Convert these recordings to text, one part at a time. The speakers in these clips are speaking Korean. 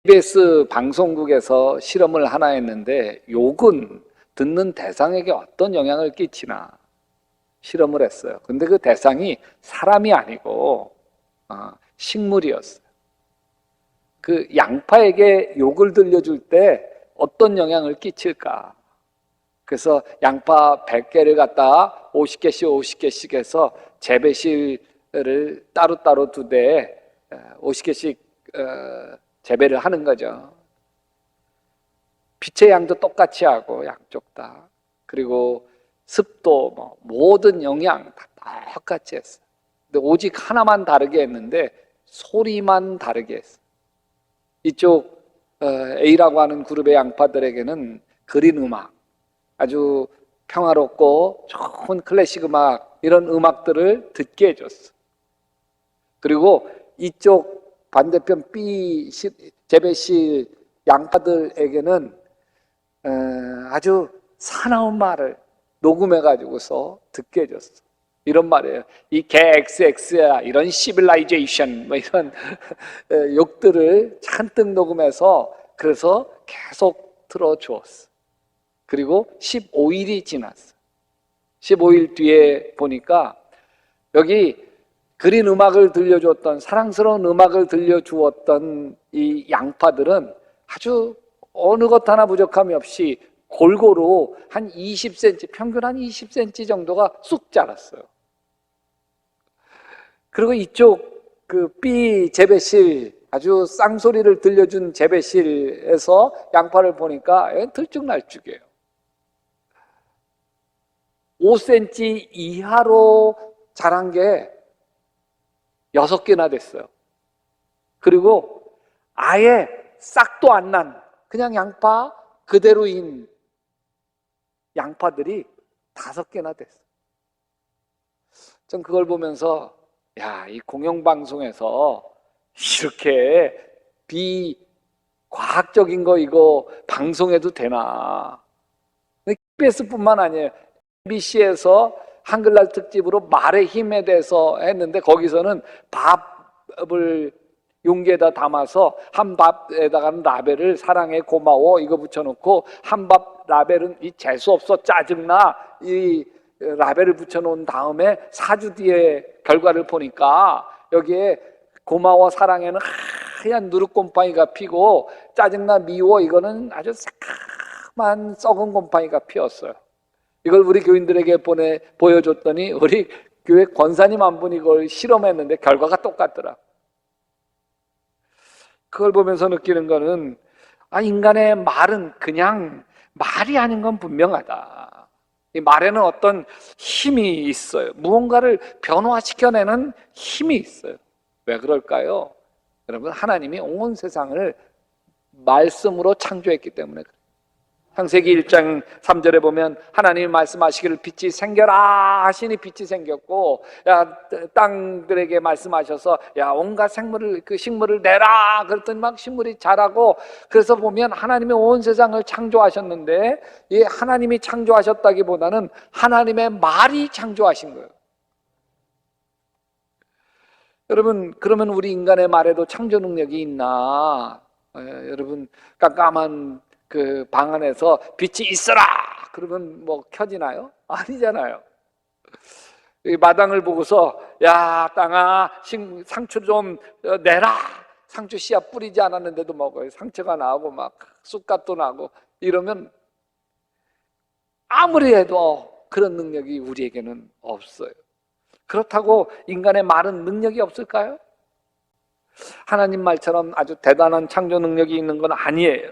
KBS 방송국에서 실험을 하나 했는데 욕은 듣는 대상에게 어떤 영향을 끼치나 실험을 했어요. 근데 그 대상이 사람이 아니고 식물이었어요. 그 양파에게 욕을 들려줄 때 어떤 영향을 끼칠까? 그래서 양파 100개를 갖다가 50개씩 50개씩 해서 재배실을 따로따로 두 대에 50개씩 재배를 하는 거죠. 빛의 양도 똑같이 하고 양쪽 다. 그리고 습도 뭐 모든 영양 다 똑같이 했어요. 근데 오직 하나만 다르게 했는데 소리만 다르게 했어요. 이쪽 A라고 하는 그룹의 양파들에게는 그린 음악, 아주 평화롭고 좋은 클래식 음악, 이런 음악들을 듣게 해줬어. 그리고 이쪽 반대편 B 재배실 양파들에게는 아주 사나운 말을 녹음해가지고서 듣게 해줬어. 이런 말이에요. 이 개 XX야, 이런 시빌라이제이션, 뭐 이런 욕들을 잔뜩 녹음해서 그래서 계속 틀어주었어. 그리고 15일이 지났어. 15일 뒤에 보니까 여기 그린 음악을 들려주었던, 사랑스러운 음악을 들려주었던 이 양파들은 아주 어느 것 하나 부족함이 없이 골고루 한 20cm, 평균 한 20cm 정도가 쑥 자랐어요. 그리고 이쪽 그 B 재배실, 아주 쌍소리를 들려준 재배실에서 양파를 보니까 들쭉날쭉해요. 5cm 이하로 자란 게 6개나 됐어요. 그리고 아예 싹도 안 난 그냥 양파 그대로인 양파들이 5개나 됐어요. 전 그걸 보면서 야, 이 공영방송에서 이렇게 비과학적인 거 이거 방송해도 되나? KBS뿐만 아니에요. MBC에서 한글날 특집으로 말의 힘에 대해서 했는데 거기서는 밥을 용기에다 담아서 한 밥에다가는 라벨을 사랑해 고마워 이거 붙여놓고 한 밥 라벨은 이 재수없어 짜증나 이 라벨을 붙여놓은 다음에 4주 뒤에 결과를 보니까 여기에 고마워 사랑해는 하얀 누룩곰팡이가 피고 짜증나 미워 이거는 아주 새까만 썩은 곰팡이가 피었어요. 이걸 우리 교인들에게 보여줬더니 우리 교회 권사님 한 분이 이걸 실험했는데 결과가 똑같더라. 그걸 보면서 느끼는 거는 인간의 말은 그냥 말이 아닌 건 분명하다. 이 말에는 어떤 힘이 있어요. 무언가를 변화시켜내는 힘이 있어요. 왜 그럴까요? 여러분, 하나님이 온 세상을 말씀으로 창조했기 때문에 그래요. 창세기 1장 3절에 보면 하나님이 말씀하시기를 빛이 생겨라 하시니 빛이 생겼고, 야 땅들에게 말씀하셔서 야 온갖 생물을 그 식물을 내라 그랬더니 막 식물이 자라고. 그래서 보면 하나님이 온 세상을 창조하셨는데 이 하나님이 창조하셨다기보다는 하나님의 말이 창조하신 거예요. 여러분, 그러면 우리 인간의 말에도 창조 능력이 있나? 여러분, 깜깜한 그 방 안에서 빛이 있어라 그러면 뭐 켜지나요? 아니잖아요. 이 마당을 보고서 야 땅아 상추 좀 내라, 상추 씨앗 뿌리지 않았는데도 먹어요. 상처가 나고 막 쑥갓도 나고 이러면 아무리 해도 그런 능력이 우리에게는 없어요. 그렇다고 인간의 말은 능력이 없을까요? 하나님 말처럼 아주 대단한 창조 능력이 있는 건 아니에요.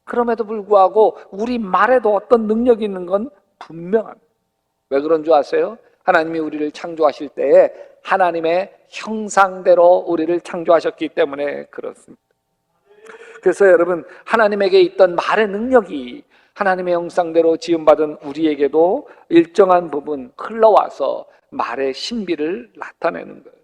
그럼에도 불구하고 우리 말에도 어떤 능력이 있는 건 분명합니다. 왜 그런 줄 아세요? 하나님이 우리를 창조하실 때에 하나님의 형상대로 우리를 창조하셨기 때문에 그렇습니다. 그래서 여러분, 하나님에게 있던 말의 능력이 하나님의 형상대로 지음받은 우리에게도 일정한 부분 흘러와서 말의 신비를 나타내는 거예요.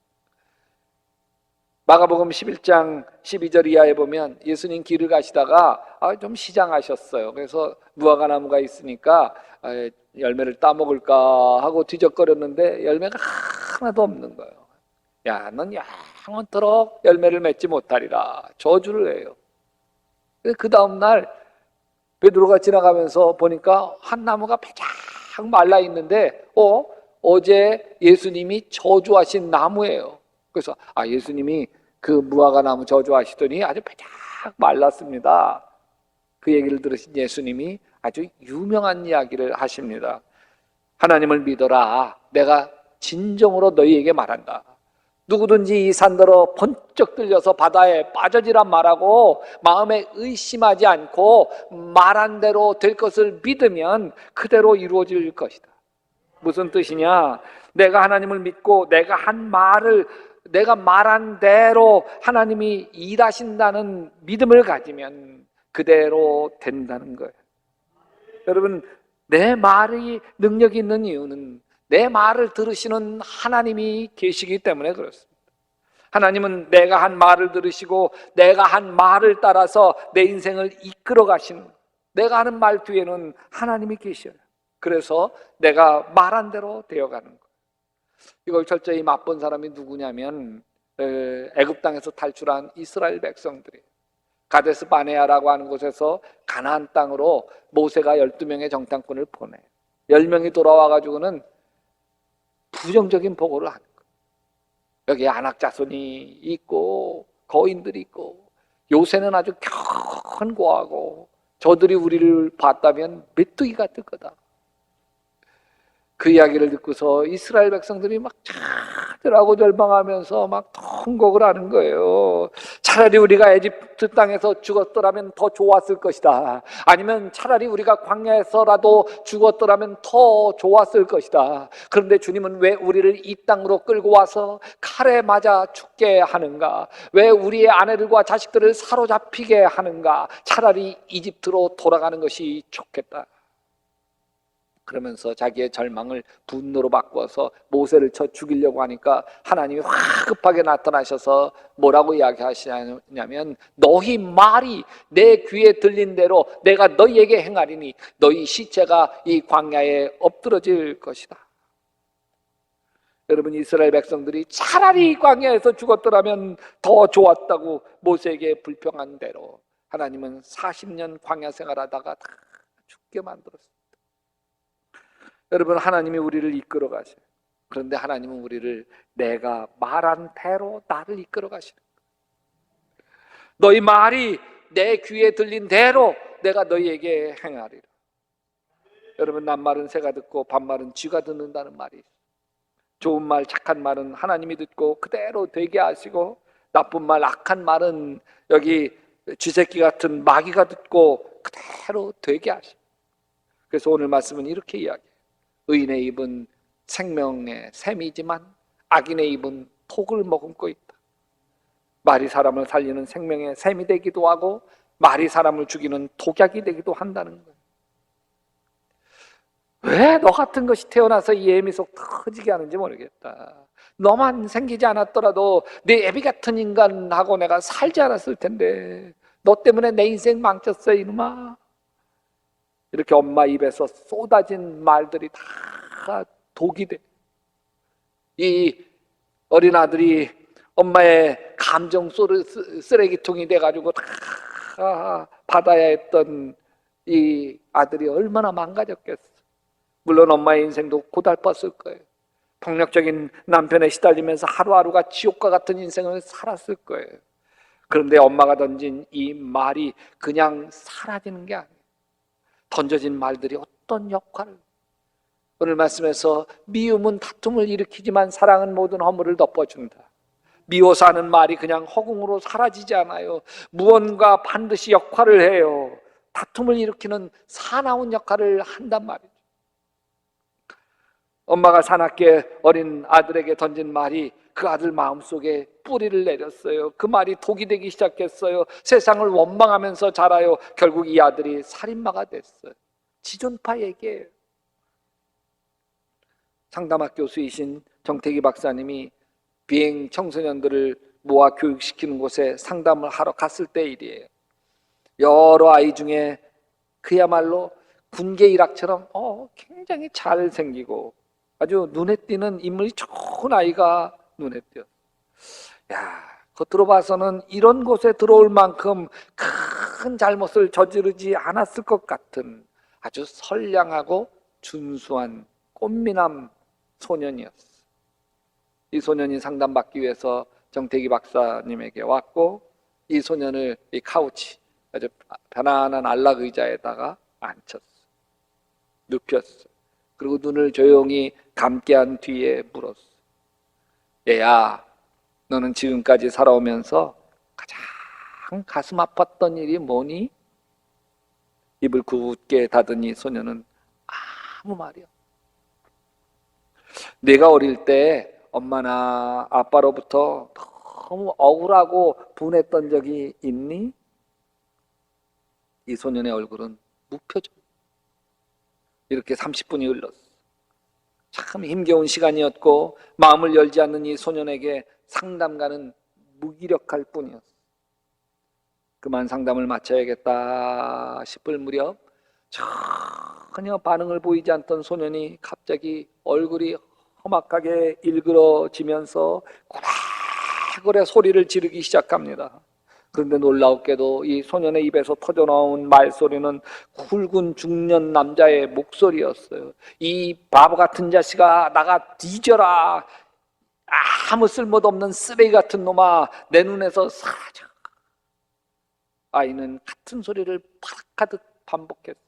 마가복음 11장 12절 이하에 보면 예수님 길을 가시다가 좀 시장하셨어요. 그래서 무화과 나무가 있으니까 열매를 따먹을까 하고 뒤적거렸는데 열매가 하나도 없는 거예요. 야, 넌 영원토록 열매를 맺지 못하리라 저주를 해요. 그 다음날 베드로가 지나가면서 보니까 한 나무가 바짝 말라 있는데 어제 예수님이 저주하신 나무예요. 그래서 예수님이 그 무화과 나무 저주하시더니 아주 바짝 말랐습니다. 그 얘기를 들으신 예수님이 아주 유명한 이야기를 하십니다. 하나님을 믿어라. 내가 진정으로 너희에게 말한다. 누구든지 이 산더러 번쩍 들려서 바다에 빠져지란 말하고 마음에 의심하지 않고 말한 대로 될 것을 믿으면 그대로 이루어질 것이다. 무슨 뜻이냐? 내가 하나님을 믿고 내가 말한 대로 하나님이 일하신다는 믿음을 가지면 그대로 된다는 거예요. 여러분, 내 말이 능력이 있는 이유는 내 말을 들으시는 하나님이 계시기 때문에 그렇습니다. 하나님은 내가 한 말을 들으시고 내가 한 말을 따라서 내 인생을 이끌어 가시는, 내가 하는 말 뒤에는 하나님이 계셔요. 그래서 내가 말한 대로 되어가는 거예요. 이걸 철저히 맛본 사람이 누구냐면 애굽 땅에서 탈출한 이스라엘 백성들이에요. 가데스 바네아라고 하는 곳에서 가나안 땅으로 모세가 12명의 정탐꾼을 보내 10명이 돌아와가지고는 부정적인 보고를 하는 거예요. 여기 안악 자손이 있고 거인들이 있고 요새는 아주 견고하고 저들이 우리를 봤다면 메뚜기 같을 거다. 그 이야기를 듣고서 이스라엘 백성들이 막 자들하고 절망하면서 막 통곡을 하는 거예요. 차라리 우리가 에집트 땅에서 죽었더라면 더 좋았을 것이다. 아니면 차라리 우리가 광야에서라도 죽었더라면 더 좋았을 것이다. 그런데 주님은 왜 우리를 이 땅으로 끌고 와서 칼에 맞아 죽게 하는가? 왜 우리의 아내들과 자식들을 사로잡히게 하는가? 차라리 이집트로 돌아가는 것이 좋겠다. 그러면서 자기의 절망을 분노로 바꿔서 모세를 쳐 죽이려고 하니까 하나님이 화급하게 나타나셔서 뭐라고 이야기하시냐면 너희 말이 내 귀에 들린 대로 내가 너희에게 행하리니 너희 시체가 이 광야에 엎드러질 것이다. 여러분, 이스라엘 백성들이 차라리 광야에서 죽었더라면 더 좋았다고 모세에게 불평한 대로 하나님은 40년 광야 생활하다가 다 죽게 만들었습니다. 여러분, 하나님이 우리를 이끌어 가셔요. 그런데 하나님은 우리를 내가 말한 대로 나를 이끌어 가시는 거예요. 너희 말이 내 귀에 들린 대로 내가 너희에게 행하리라. 여러분, 낱말은 새가 듣고 반말은 쥐가 듣는다는 말이 있어요. 좋은 말, 착한 말은 하나님이 듣고 그대로 되게 하시고 나쁜 말, 악한 말은 여기 쥐새끼 같은 마귀가 듣고 그대로 되게 하시고. 그래서 오늘 말씀은 이렇게 이야기해요. 의인의 입은 생명의 샘이지만 악인의 입은 독을 머금고 있다. 말이 사람을 살리는 생명의 샘이 되기도 하고 말이 사람을 죽이는 독약이 되기도 한다는 거예요. 왜 너 같은 것이 태어나서 이 애미 속 터지게 하는지 모르겠다. 너만 생기지 않았더라도 내 애비 같은 인간하고 내가 살지 않았을 텐데 너 때문에 내 인생 망쳤어 이놈아. 이렇게 엄마 입에서 쏟아진 말들이 다 독이 돼. 이 어린 아들이 엄마의 감정 쓰레기통이 돼가지고 다 받아야 했던 이 아들이 얼마나 망가졌겠어. 물론 엄마의 인생도 고달팠을 거예요. 폭력적인 남편에 시달리면서 하루하루가 지옥과 같은 인생을 살았을 거예요. 그런데 엄마가 던진 이 말이 그냥 사라지는 게 아니에요. 던져진 말들이 어떤 역할을, 오늘 말씀에서 미움은 다툼을 일으키지만 사랑은 모든 허물을 덮어준다. 미워서 하는 말이 그냥 허공으로 사라지지 않아요. 무언가 반드시 역할을 해요. 다툼을 일으키는 사나운 역할을 한단 말이죠. 엄마가 사납게 어린 아들에게 던진 말이 그 아들 마음속에 뿌리를 내렸어요. 그 말이 독이 되기 시작했어요. 세상을 원망하면서 자라요. 결국 이 아들이 살인마가 됐어요. 지존파 얘기예요. 상담학 교수이신 정태기 박사님이 비행 청소년들을 모아 교육시키는 곳에 상담을 하러 갔을 때 일이에요. 여러 아이 중에 그야말로 군계 일학처럼 굉장히 잘생기고 아주 눈에 띄는 인물이 좋은 아이가 눈에 띄어. 야, 겉으로 봐서는 이런 곳에 들어올 만큼 큰 잘못을 저지르지 않았을 것 같은 아주 선량하고 준수한 꽃미남 소년이었어요. 이 소년이 상담받기 위해서 정태기 박사님에게 왔고, 이 소년을 이 카우치, 아주 편안한 안락 의자에다가 앉혔어. 눕혔어. 그리고 눈을 조용히 감게 한 뒤에 물었어. 얘야, 너는 지금까지 살아오면서 가장 가슴 아팠던 일이 뭐니? 입을 굳게 닫으니 소년은 아무 말이야. 내가 어릴 때 엄마나 아빠로부터 너무 억울하고 분했던 적이 있니? 이 소년의 얼굴은 무표정. 이렇게 30분이 흘렀어. 참 힘겨운 시간이었고 마음을 열지 않는 이 소년에게 상담가는 무기력할 뿐이었어. 그만 상담을 마쳐야겠다 싶을 무렵 전혀 반응을 보이지 않던 소년이 갑자기 얼굴이 험악하게 일그러지면서 고래고래 소리를 지르기 시작합니다. 그런데 놀라웠게도 이 소년의 입에서 터져나온 말소리는 굵은 중년 남자의 목소리였어요. 이 바보 같은 자식아, 나가 뒤져라. 아무 쓸모도 없는 쓰레기 같은 놈아, 내 눈에서 사라져. 아이는 같은 소리를 파락하듯 반복했어.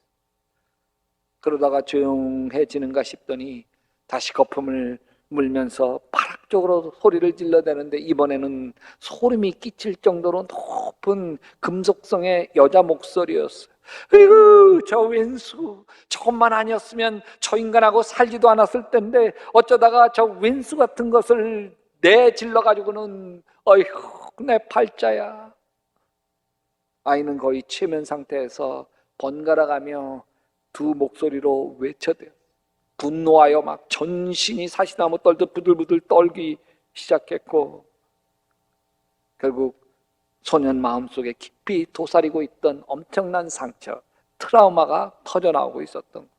그러다가 조용해지는가 싶더니 다시 거품을 물면서 파락적으로 소리를 질러대는데, 이번에는 소름이 끼칠 정도로 높은 금속성의 여자 목소리였어요. 으이구, 저 왼수, 저것만 아니었으면 저 인간하고 살지도 않았을 텐데 어쩌다가 저 왼수 같은 것을 내질러가지고는 어이구, 내 팔자야. 아이는 거의 최면 상태에서 번갈아가며 두 목소리로 외쳐대요. 분노하여 막 전신이 사시나무 떨듯 부들부들 떨기 시작했고, 결국 소년 마음속에 깊이 도사리고 있던 엄청난 상처, 트라우마가 터져나오고 있었던 거예요.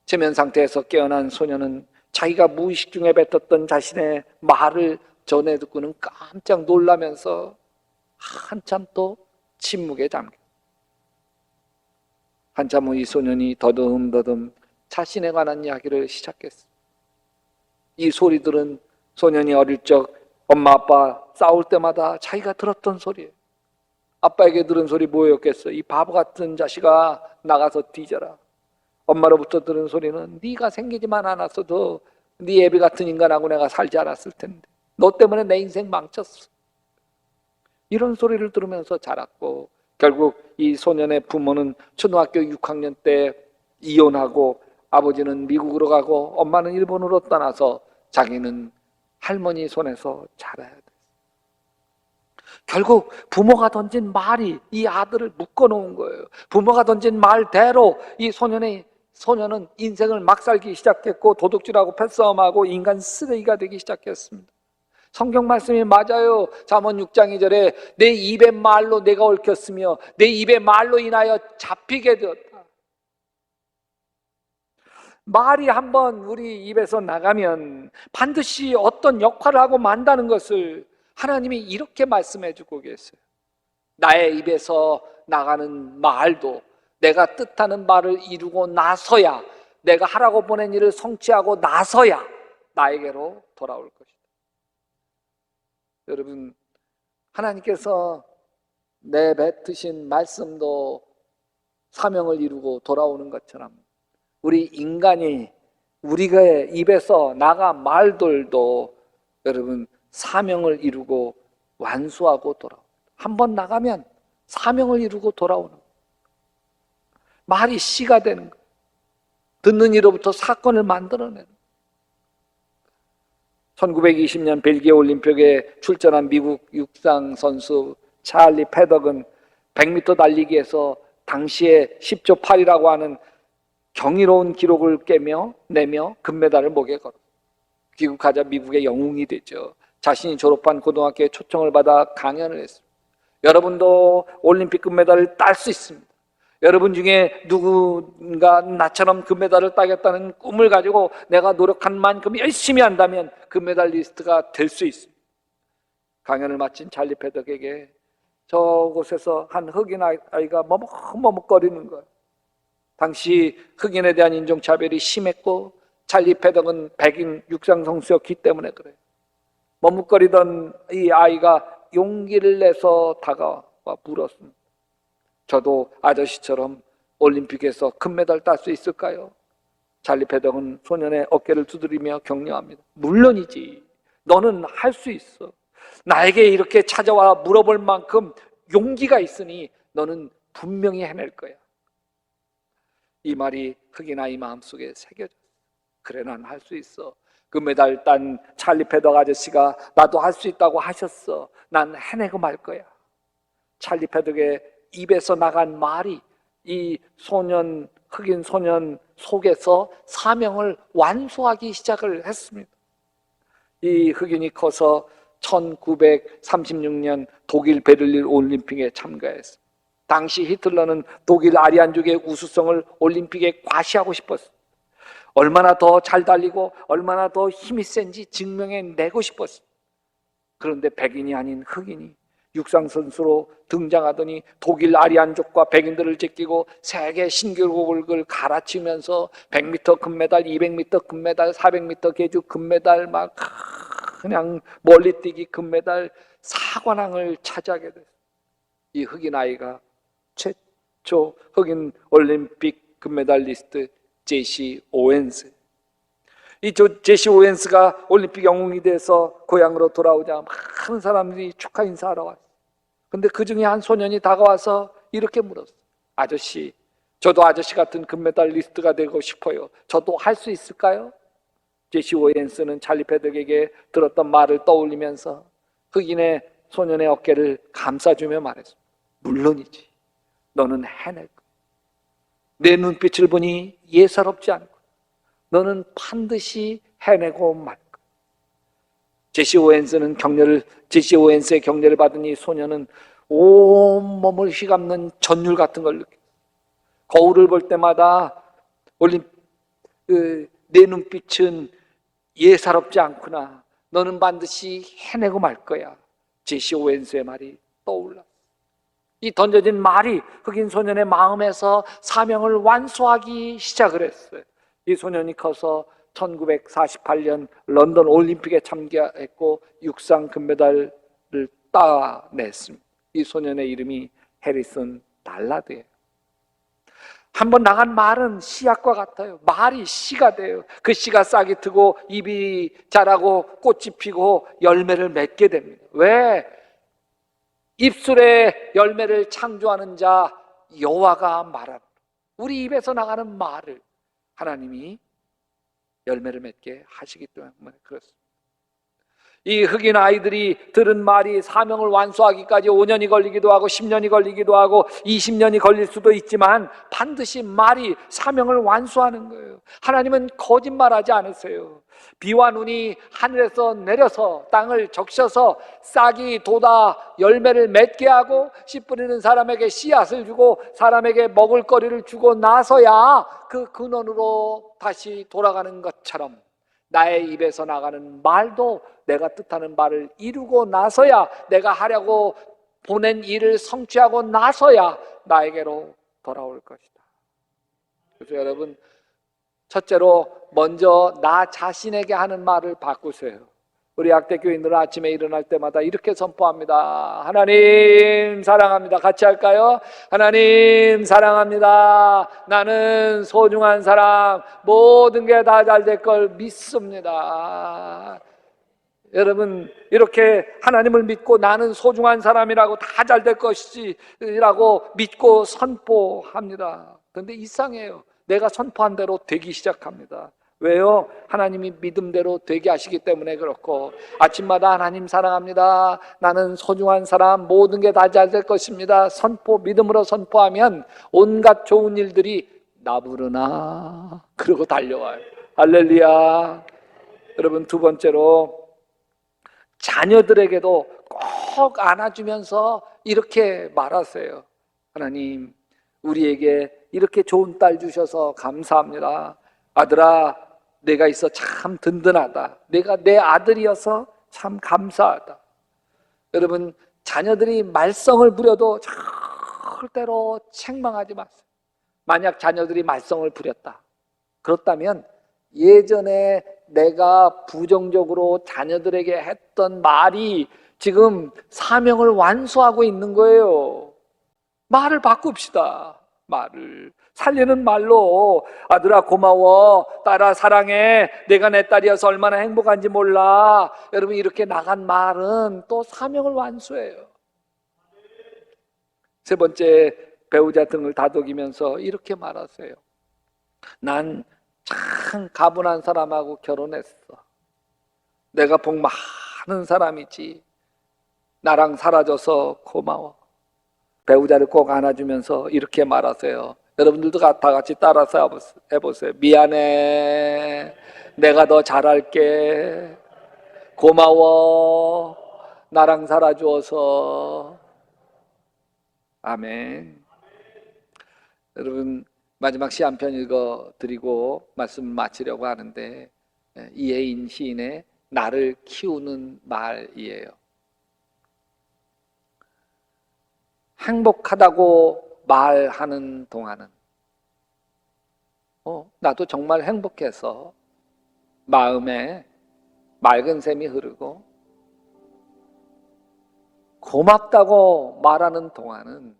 최면 상태에서 깨어난 소년은 자기가 무의식 중에 뱉었던 자신의 말을 전해 듣고는 깜짝 놀라면서 한참 또 침묵에 잠겨. 한참 후 이 소년이 더듬더듬 자신에 관한 이야기를 시작했어. 이 소리들은 소년이 어릴 적 엄마 아빠 싸울 때마다 자기가 들었던 소리예요. 아빠에게 들은 소리 뭐였겠어? 이 바보 같은 자식아, 나가서 뒤져라. 엄마로부터 들은 소리는 네가 생기지만 않았어도 네 애비 같은 인간하고 내가 살지 않았을 텐데, 너 때문에 내 인생 망쳤어. 이런 소리를 들으면서 자랐고, 결국 이 소년의 부모는 초등학교 6학년 때 이혼하고 아버지는 미국으로 가고 엄마는 일본으로 떠나서 자기는 할머니 손에서 자라야 돼. 결국 부모가 던진 말이 이 아들을 묶어놓은 거예요. 부모가 던진 말대로 이 소년은 인생을 막 살기 시작했고, 도둑질하고 패싸움하고 인간 쓰레기가 되기 시작했습니다. 성경 말씀이 맞아요. 잠언 6장 2절에 내 입의 말로 내가 얽혔으며 내 입의 말로 인하여 잡히게 되었다. 말이 한번 우리 입에서 나가면 반드시 어떤 역할을 하고 만다는 것을 하나님이 이렇게 말씀해 주고 계세요. 나의 입에서 나가는 말도 내가 뜻하는 말을 이루고 나서야, 내가 하라고 보낸 일을 성취하고 나서야 나에게로 돌아올 것이다. 여러분, 하나님께서 내뱉으신 말씀도 사명을 이루고 돌아오는 것처럼 우리 인간이 우리가 입에서 나간 말들도 여러분 사명을 이루고 완수하고 돌아옵니다. 한번 나가면 사명을 이루고 돌아오는 거예요. 말이 씨가 되는 거예요. 듣는 이로부터 사건을 만들어내는 거예요. 1920년 벨기에 올림픽에 출전한 미국 육상 선수 찰리 패덕은 100m 달리기에서 당시에 10초 8이라고 하는 경이로운 기록을 내며 금메달을 목에 걸어 귀국하자 미국의 영웅이 되죠. 자신이 졸업한 고등학교에 초청을 받아 강연을 했습니다. 여러분도 올림픽 금메달을 딸 수 있습니다. 여러분 중에 누군가 나처럼 금메달을 따겠다는 꿈을 가지고 내가 노력한 만큼 열심히 한다면 금메달리스트가 될 수 있습니다. 강연을 마친 찰리 패덕에게 저곳에서 한 흑인 아이가 머뭇머뭇거리는 거예요. 당시 흑인에 대한 인종차별이 심했고 찰리 패덕은 백인 육상선수였기 때문에 그래요. 머뭇거리던 이 아이가 용기를 내서 다가와 물었습니다. 저도 아저씨처럼 올림픽에서 금메달 딸 수 있을까요? 찰리 패덕은 소년의 어깨를 두드리며 격려합니다. 물론이지. 너는 할 수 있어. 나에게 이렇게 찾아와 물어볼 만큼 용기가 있으니 너는 분명히 해낼 거야. 이 말이 흑인 아이 마음속에 새겨졌어. 그래, 난 할 수 있어. 금메달 딴 찰리 패덕 아저씨가 나도 할 수 있다고 하셨어. 난 해내고 말 거야. 찰리 패덕의 입에서 나간 말이 이 흑인 소년 속에서 사명을 완수하기 시작을 했습니다. 이 흑인이 커서 1936년 독일 베를린 올림픽에 참가했습니다. 당시 히틀러는 독일 아리안족의 우수성을 올림픽에 과시하고 싶었습니다. 얼마나 더 잘 달리고 얼마나 더 힘이 센지 증명해내고 싶었습니다. 그런데 백인이 아닌 흑인이 육상선수로 등장하더니 독일 아리안족과 백인들을 제끼고 세계 신기록을 갈아치면서 100m 금메달, 200m 금메달, 400m 계주 금메달, 막 그냥 멀리뛰기 금메달 사관왕을 차지하게 됐어요. 이 흑인 아이가 최초 흑인 올림픽 금메달리스트 제시 오웬스. 이 제시 오웬스가 올림픽 영웅이 돼서 고향으로 돌아오자 많은 사람들이 축하 인사하러 왔어요. 근데 그 중에 한 소년이 다가와서 이렇게 물었어요. 아저씨, 저도 아저씨 같은 금메달리스트가 되고 싶어요. 저도 할 수 있을까요? 제시 오웬스는 찰리 패덕에게 들었던 말을 떠올리면서 흑인의 소년의 어깨를 감싸주며 말했습니다. 물론이지. 너는 해낼 거야. 내 눈빛을 보니 예사롭지 않고 너는 반드시 해내고 말 거야. 제시 오웬스의 격려를 받으니 소년은 온몸을 휘감는 전율 같은 걸 느꼈어요. 거울을 볼 때마다 내 눈빛은 예사롭지 않구나. 너는 반드시 해내고 말 거야. 제시 오웬스의 말이 떠올랐어요. 이 던져진 말이 흑인 소년의 마음에서 사명을 완수하기 시작을 했어요. 이 소년이 커서 1948년 런던 올림픽에 참가했고 육상 금메달을 따냈습니다. 이 소년의 이름이 해리슨 발라드예요. 한번 나간 말은 씨앗과 같아요. 말이 씨가 돼요. 그 씨가 싹이 트고 잎이 자라고 꽃이 피고 열매를 맺게 됩니다. 왜? 입술에 열매를 창조하는 자 여호와가 말하는, 우리 입에서 나가는 말을 하나님이 열매를 맺게 하시기 때문에 그렇습니다. 이 흑인 아이들이 들은 말이 사명을 완수하기까지 5년이 걸리기도 하고 10년이 걸리기도 하고 20년이 걸릴 수도 있지만 반드시 말이 사명을 완수하는 거예요. 하나님은 거짓말하지 않으세요. 비와 눈이 하늘에서 내려서 땅을 적셔서 싹이 돋아 열매를 맺게 하고 씨 뿌리는 사람에게 씨앗을 주고 사람에게 먹을 거리를 주고 나서야 그 근원으로 다시 돌아가는 것처럼 나의 입에서 나가는 말도 내가 뜻하는 바를 이루고 나서야, 내가 하려고 보낸 일을 성취하고 나서야 나에게로 돌아올 것이다. 그래서 여러분, 첫째로 먼저 나 자신에게 하는 말을 바꾸세요. 우리 학대교인들은 아침에 일어날 때마다 이렇게 선포합니다. 하나님 사랑합니다. 같이 할까요? 하나님 사랑합니다. 나는 소중한 사람, 모든 게 다 잘 될 걸 믿습니다. 여러분, 이렇게 하나님을 믿고 나는 소중한 사람이라고 다 잘 될 것이라고 믿고 선포합니다. 그런데 이상해요. 내가 선포한 대로 되기 시작합니다. 왜요? 하나님이 믿음대로 되게 하시기 때문에 그렇고, 아침마다 하나님 사랑합니다. 나는 소중한 사람, 모든 게 다 잘 될 것입니다. 믿음으로 선포하면 온갖 좋은 일들이 나 부르나 그러고 달려와요. 할렐루야. 여러분, 두 번째로 자녀들에게도 꼭 안아주면서 이렇게 말하세요. 하나님, 우리에게 이렇게 좋은 딸 주셔서 감사합니다. 아들아, 내가 있어 참 든든하다. 내가 내 아들이어서 참 감사하다. 여러분, 자녀들이 말썽을 부려도 절대로 책망하지 마세요. 만약 자녀들이 말썽을 부렸다, 그렇다면 예전에 내가 부정적으로 자녀들에게 했던 말이 지금 사명을 완수하고 있는 거예요. 말을 바꿉시다. 말을 살리는 말로, 아들아 고마워, 딸아 사랑해, 내가 내 딸이어서 얼마나 행복한지 몰라. 여러분, 이렇게 나간 말은 또 사명을 완수해요. 세 번째, 배우자 등을 다독이면서 이렇게 말하세요. 난 참 가분한 사람하고 결혼했어. 내가 복 많은 사람이지. 나랑 살아줘서 고마워. 배우자를 꼭 안아주면서 이렇게 말하세요. 여러분들도 다 같이 따라서 해보세요. 미안해. 내가 더 잘할게. 고마워. 나랑 살아주어서. 아멘. 여러분, 마지막 시 한 편 읽어드리고 말씀 마치려고 하는데, 이혜인 시인의 나를 키우는 말이에요. 행복하다고 말하는 동안은 나도 정말 행복해서 마음에 맑은 샘이 흐르고, 고맙다고 말하는 동안은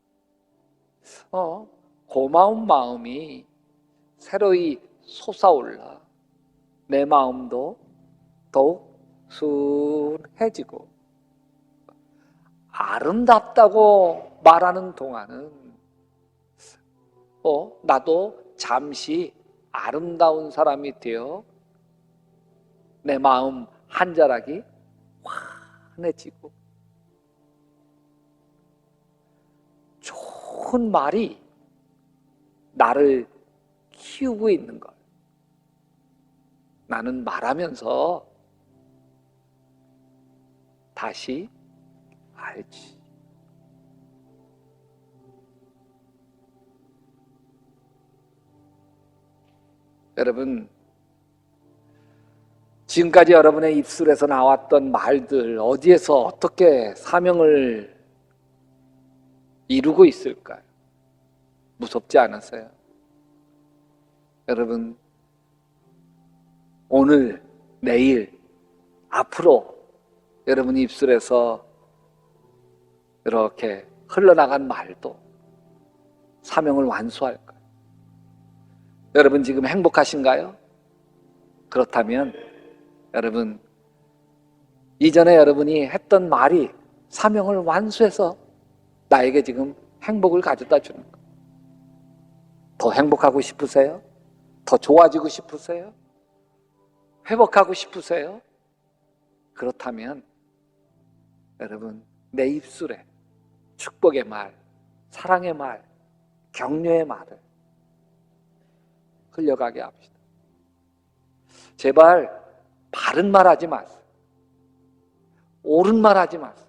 고마운 마음이 새로이 솟아올라 내 마음도 더욱 순해지고, 아름답다고 말하는 동안은 나도 잠시 아름다운 사람이 되어 내 마음 한 자락이 환해지고, 좋은 말이 나를 키우고 있는 걸 나는 말하면서 다시 알지. 여러분, 지금까지 여러분의 입술에서 나왔던 말들, 어디에서 어떻게 사명을 이루고 있을까요? 무섭지 않으세요? 여러분, 오늘, 내일, 앞으로 여러분 입술에서 이렇게 흘러나간 말도 사명을 완수할 거예요. 여러분 지금 행복하신가요? 그렇다면 여러분, 이전에 여러분이 했던 말이 사명을 완수해서 나에게 지금 행복을 가져다 주는 거예요. 더 행복하고 싶으세요? 더 좋아지고 싶으세요? 회복하고 싶으세요? 그렇다면 여러분, 내 입술에 축복의 말, 사랑의 말, 격려의 말을 흘려가게 합시다. 제발 바른 말 하지 마세요. 옳은 말 하지 마세요.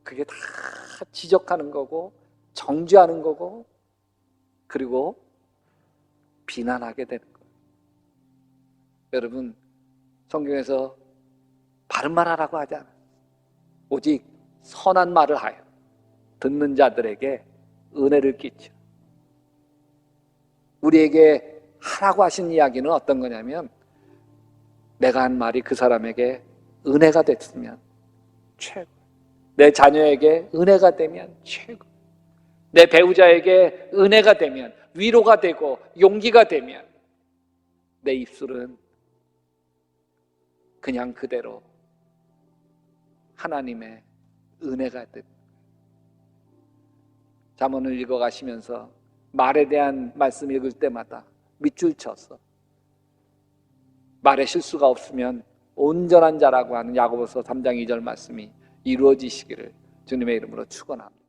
그게 다 지적하는 거고, 정죄하는 거고, 그리고 비난하게 되는 거예요. 여러분, 성경에서 바른 말 하라고 하지 않아요. 오직 선한 말을 하여 듣는 자들에게 은혜를 끼쳐. 우리에게 하라고 하신 이야기는 어떤 거냐면, 내가 한 말이 그 사람에게 은혜가 됐으면 최고, 내 자녀에게 은혜가 되면 최고, 내 배우자에게 은혜가 되면, 위로가 되고 용기가 되면, 내 입술은 그냥 그대로 하나님의 은혜가 됩니다. 잠언을 읽어가시면서 말에 대한 말씀 읽을 때마다 밑줄 쳐서 말에 실수가 없으면 온전한 자라고 하는 야고보서 3장 2절 말씀이 이루어지시기를 주님의 이름으로 축원합니다.